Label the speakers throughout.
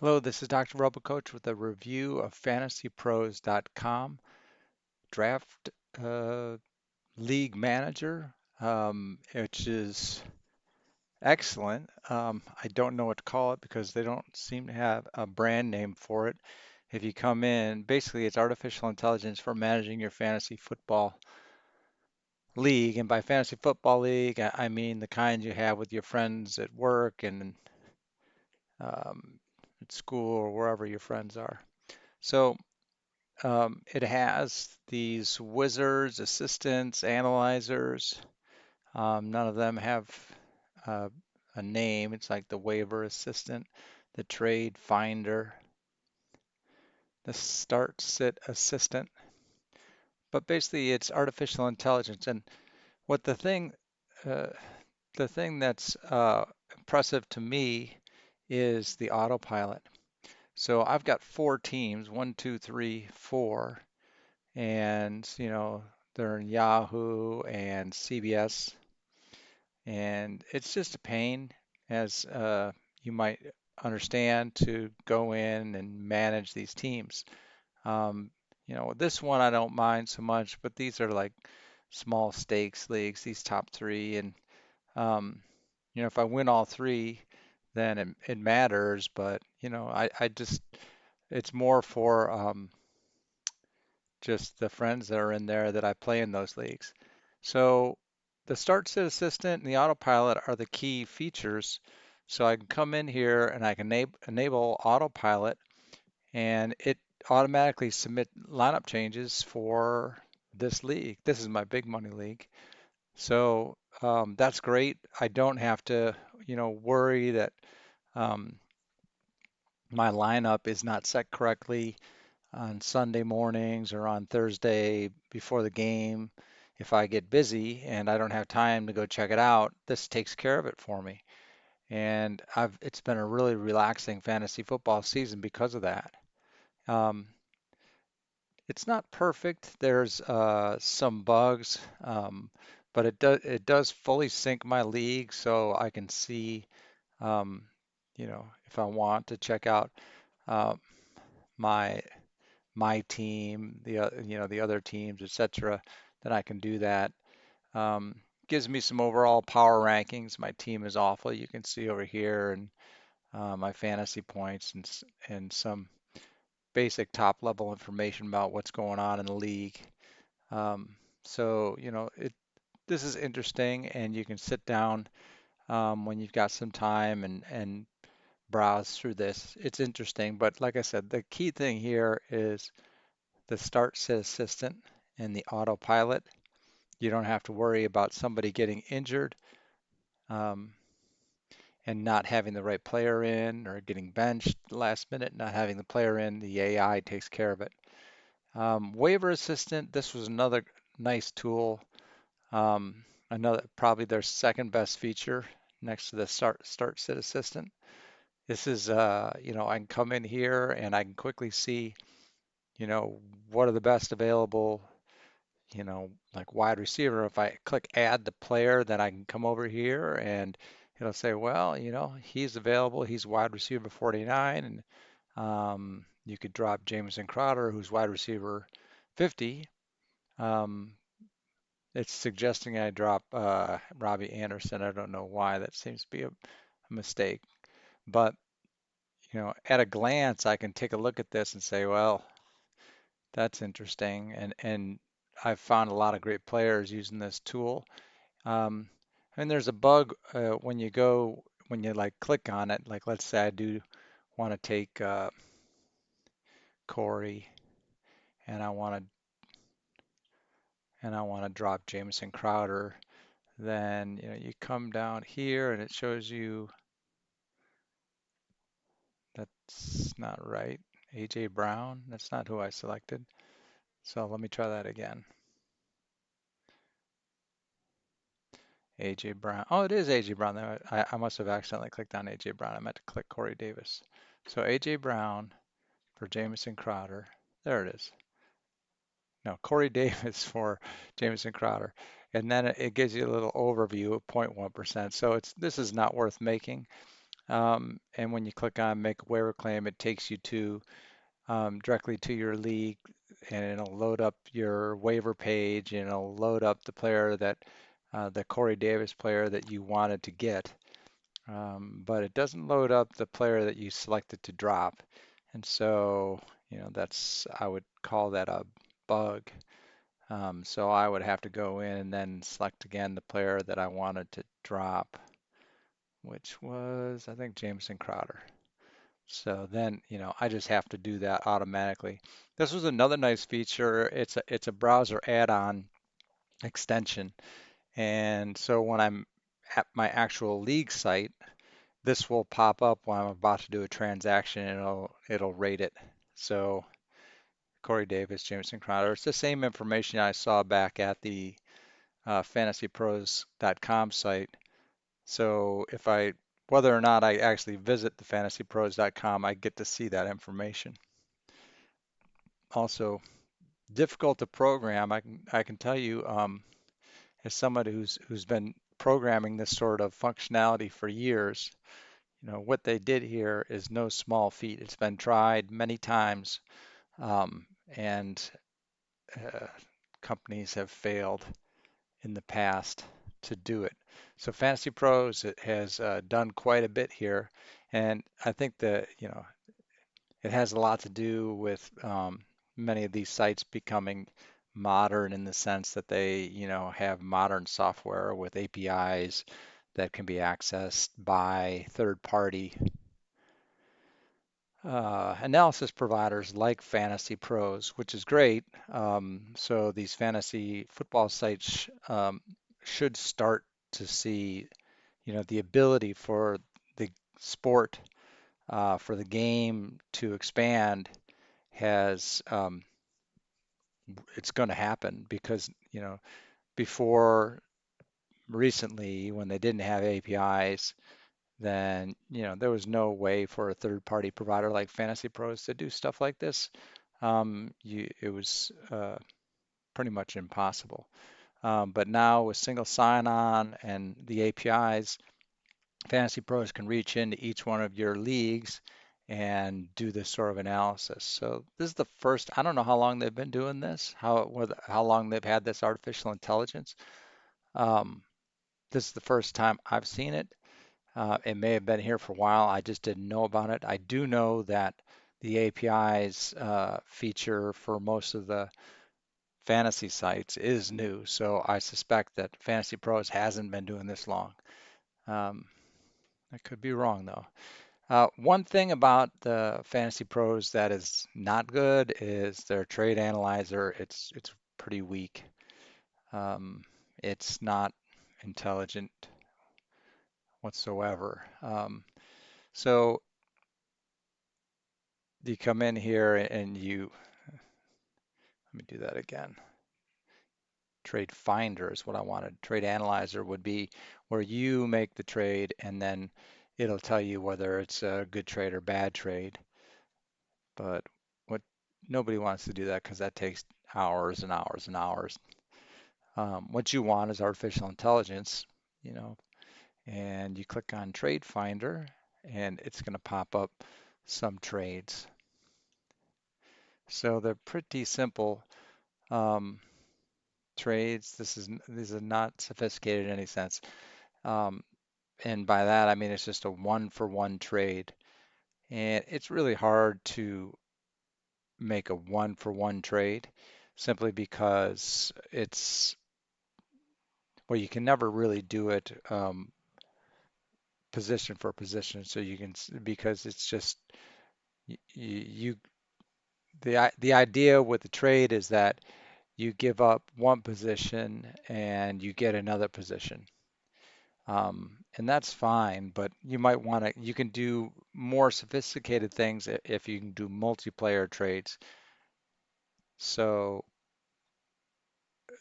Speaker 1: Hello, this is Dr. Robocoach with a review of FantasyPros.com Draft uh, League Manager, which is excellent. I don't know what to call it because they don't seem to have a brand name for it. If you come in, basically it's artificial intelligence for managing your fantasy football league. And by fantasy football league, I mean the kind you have with your friends at work and um, at school or wherever your friends are. So it has these wizards, assistants, analyzers. None of them have uh, a name. It's like the waiver assistant, the trade finder, the start sit assistant. But basically, it's artificial intelligence. And what uh, the thing that's impressive to me is the autopilot. So I've got four teams, one, two, three, four, and they're in Yahoo and CBS, and it's just a pain, as you might understand, to go in and manage these teams. Um, this one I don't mind so much, but these are like small stakes leagues, these top three, and um, if I win all three, then it matters. But I just it's more for just the friends that are in there that I play in those leagues. So the Start Sit Assistant and the Autopilot are the key features. So I can come in here and I can enable Autopilot, and it automatically submit lineup changes for this league. This is my big money league. So that's great. I don't have to, worry that um, my lineup is not set correctly on Sunday mornings or on Thursday before the game. If I get busy and I don't have time to go check it out, this takes care of it for me. And it's been a really relaxing fantasy football season because of that. Um, it's not perfect. There's some bugs, but it does fully sync my league, so I can see, um, if I want to check out uh, my my team, the other teams, etc., then I can do that. Um, Gives me some overall power rankings. My team is awful. You can see over here, and my fantasy points and some basic top level information about what's going on in the league. Um, so this is interesting, and you can sit down when you've got some time and browse through this. It's interesting, but like I said, the key thing here is the Start Sit Assistant and the autopilot. You don't have to worry about somebody getting injured um, and not having the right player in, or getting benched last minute, not having the player in. The AI takes care of it. Waiver Assistant, this was another nice tool. Another probably their second best feature next to the Start Sit Assistant. This is I can come in here and I can quickly see, what are the best available, like wide receiver. If I click add the player, then I can come over here and it'll say, well, he's available. He's wide receiver 49, and you could drop Jameson Crowder, who's wide receiver 50. Um, it's suggesting I drop Robbie Anderson. I don't know why. That seems to be a mistake. But, at a glance, I can take a look at this and say, well, that's interesting. And I've found a lot of great players using this tool. Um, and there's a bug when you like click on it. Like let's say I do want to take Corey, and I want to drop Jameson Crowder. Then you come down here and it shows you that's not right. AJ Brown, that's not who I selected. So let me try that again. AJ Brown. Oh, it is AJ Brown. I must have accidentally clicked on AJ Brown. I meant to click Corey Davis. So AJ Brown for Jamison Crowder. There it is. No, Corey Davis for Jamison Crowder. And then it gives you a little overview of 0.1%. So this is not worth making. And when you click on make a waiver claim, it takes you to directly to your league, and it'll load up your waiver page, and it'll load up the player that the Corey Davis player that you wanted to get. But it doesn't load up the player that you selected to drop. And so, that's, I would call that a bug. So I would have to go in and then select again the player that I wanted to drop, which was, I think, Jameson Crowder. So then, I just have to do that automatically. This was another nice feature. It's a browser add-on extension. And so when I'm at my actual league site, this will pop up when I'm about to do a transaction and it'll rate it. So Corey Davis, Jameson Crowder, it's the same information I saw back at the FantasyPros.com site. So whether or not I actually visit the FantasyPros.com, I get to see that information. Also, difficult to program. I can tell you, as somebody who's been programming this sort of functionality for years, what they did here is no small feat. It's been tried many times, and uh, companies have failed in the past to do it. So Fantasy Pros it has done quite a bit here, and I think that it has a lot to do with many of these sites becoming modern in the sense that they have modern software with APIs that can be accessed by third-party analysis providers like Fantasy Pros, which is great. So these fantasy football sites should start to see, the ability for the sport, for the game to expand has, it's going to happen because, before recently when they didn't have APIs, then there was no way for a third-party provider like Fantasy Pros to do stuff like this. It was pretty much impossible. But now with single sign-on and the APIs, Fantasy Pros can reach into each one of your leagues and do this sort of analysis. So this is the first. I don't know how long they've been doing this, how long they've had this artificial intelligence. Um, this is the first time I've seen it. It may have been here for a while. I just didn't know about it. I do know that the APIs feature for most of the fantasy sites is new, so I suspect that Fantasy Pros hasn't been doing this long. Um, I could be wrong though. One thing about the Fantasy Pros that is not good is their trade analyzer. It's pretty weak. Um, it's not intelligent whatsoever. So you come in here and let me do that again. Trade finder is what I wanted. Trade analyzer would be where you make the trade and then it'll tell you whether it's a good trade or bad trade. But what nobody wants to do that because that takes hours and hours and hours. What you want is artificial intelligence, you know, and you click on trade finder and it's going to pop up some trades. So they're pretty simple. Um, Trades. These are not sophisticated in any sense. Um, and by that I mean it's just a one for one trade. And it's really hard to make a one for one trade simply because you can never really do it position for position. So because it's just you the idea with the trade is that you give up one position and you get another position. And that's fine, but you can do more sophisticated things if you can do multiplayer trades. So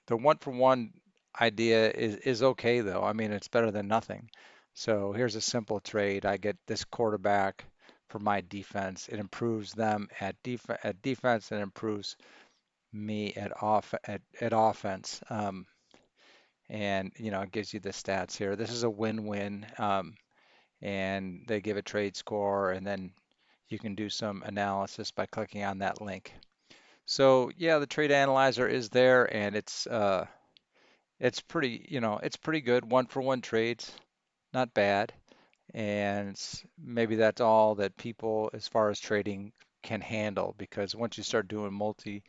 Speaker 1: the one for one idea is okay though. I mean, it's better than nothing. So here's a simple trade. I get this quarterback for my defense. It improves them at defense and improves me at offense. And it gives you the stats here. This is a win-win. and they give a trade score, and then you can do some analysis by clicking on that link. So yeah, the trade analyzer is there, and it's pretty, it's pretty good. One for one trades, not bad. And maybe that's all that people, as far as trading, can handle, because once you start doing multi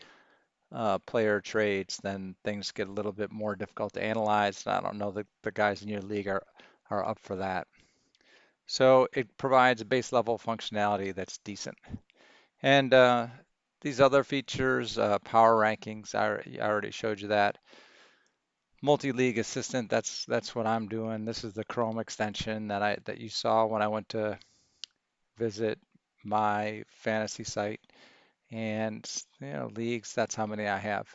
Speaker 1: player trades, then things get a little bit more difficult to analyze. I don't know that the guys in your league are up for that. So it provides a base level functionality that's decent. And these other features, power rankings, I already showed you that. Multi-league assistant, that's what I'm doing. This is the Chrome extension that you saw when I went to visit my fantasy site. And leagues, that's how many I have.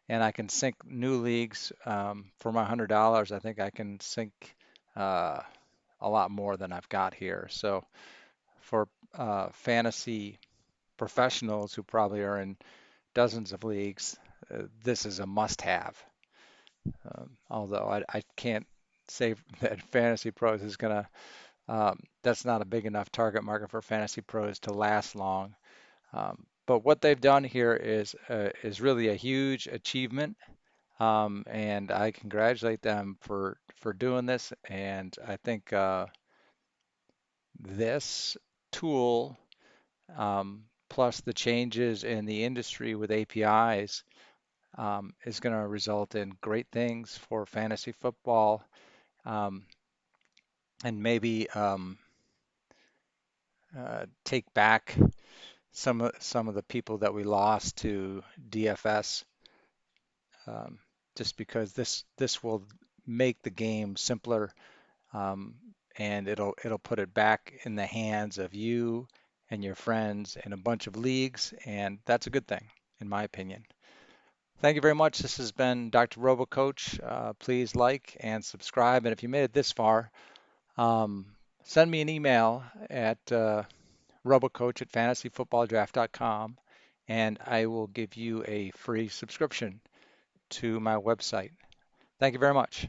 Speaker 1: And I can sync new leagues for my $100. I think I can sync uh, a lot more than I've got here. So for fantasy professionals who probably are in dozens of leagues, this is a must-have. Although I can't say that Fantasy Pros is gonna, that's not a big enough target market for Fantasy Pros to last long. But what they've done here is really a huge achievement, and I congratulate them for doing this. And I think this tool, plus the changes in the industry with APIs, is going to result in great things for fantasy football, um, and maybe take back some of the people that we lost to DFS, um, just because this will make the game simpler, um, and it'll put it back in the hands of you and your friends in a bunch of leagues, and that's a good thing, in my opinion. Thank you very much. This has been Dr. RoboCoach. Please like and subscribe, and if you made it this far, um, send me an email at robocoach at FantasyFootballDraft.com, and I will give you a free subscription to my website. Thank you very much.